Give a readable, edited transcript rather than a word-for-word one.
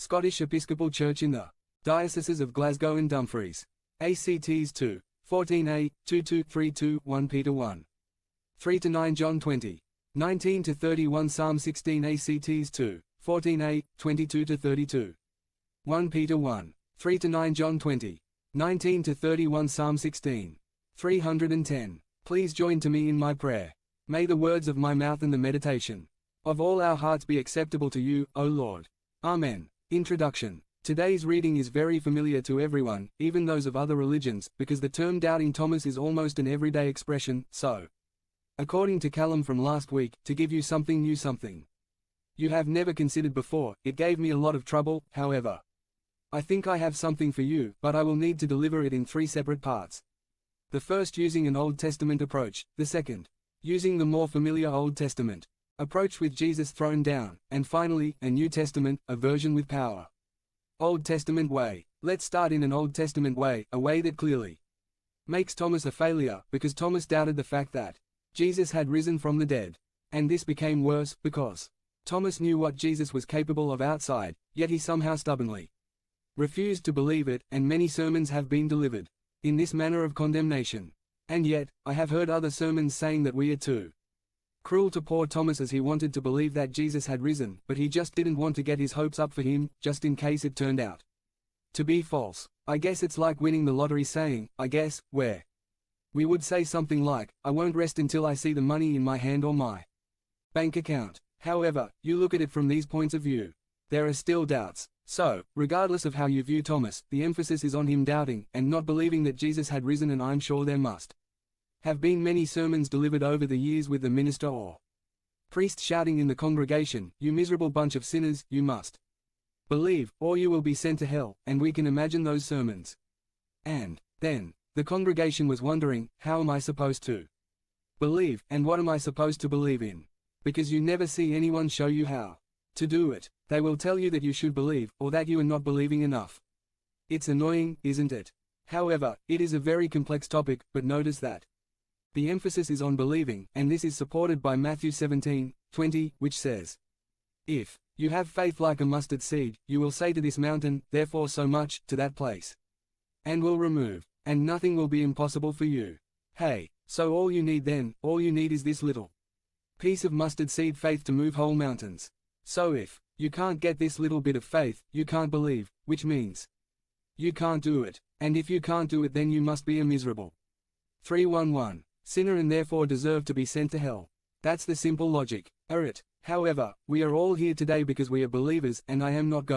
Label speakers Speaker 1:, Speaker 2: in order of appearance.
Speaker 1: Scottish Episcopal Church in the Dioceses of Glasgow and Dumfries. ACTs 2, 14a, 2232, 1 Peter 1. 3–9 John 20. 19–31 Psalm 16 ACTs 2, 14a, 22–32. 1 Peter 1. 3–9 John 20. 19–31 Psalm 16. 310. Please join to me in my prayer. May the words of my mouth and the meditation of all our hearts be acceptable to you, O Lord. Amen. Introduction. Today's reading is very familiar to everyone, even those of other religions, because the term doubting Thomas is almost an everyday expression, so. According to Callum from last week, to give you something new, something you have never considered before. It gave me a lot of trouble, however. I think I have something for you, but I will need to deliver it in 3 separate parts. The first using an Old Testament approach, the second using the more familiar Old Testament approach with Jesus thrown down, and finally, a New Testament, a version with power. Old Testament way. Let's start in an Old Testament way, a way that clearly makes Thomas a failure, because Thomas doubted the fact that Jesus had risen from the dead. And this became worse, because Thomas knew what Jesus was capable of outside, yet he somehow stubbornly refused to believe it, and many sermons have been delivered in this manner of condemnation. And yet, I have heard other sermons saying that we are too cruel to poor Thomas, as he wanted to believe that Jesus had risen, but he just didn't want to get his hopes up for him, just in case it turned out to be false. I guess it's like winning the lottery saying, I guess, where we would say something like, I won't rest until I see the money in my hand or my bank account. However, you look at it from these points of view, there are still doubts. So, regardless of how you view Thomas, the emphasis is on him doubting, and not believing that Jesus had risen, and I'm sure there must have been many sermons delivered over the years with the minister or priest shouting in the congregation, you miserable bunch of sinners, you must believe, or you will be sent to hell, and we can imagine those sermons. And then, the congregation was wondering, how am I supposed to believe, and what am I supposed to believe in? Because you never see anyone show you how to do it. They will tell you that you should believe, or that you are not believing enough. It's annoying, isn't it? However, it is a very complex topic, but notice that the emphasis is on believing, and this is supported by Matthew 17:20, which says, if you have faith like a mustard seed, you will say to this mountain, therefore so much, to that place, and will remove, and nothing will be impossible for you. Hey, so all you need is this little piece of mustard seed faith to move whole mountains. So if you can't get this little bit of faith, you can't believe, which means you can't do it, and if you can't do it, then you must be a miserable 311 sinner and therefore deserve to be sent to hell. That's the simple logic. However, we are all here today because we are believers, and I am not going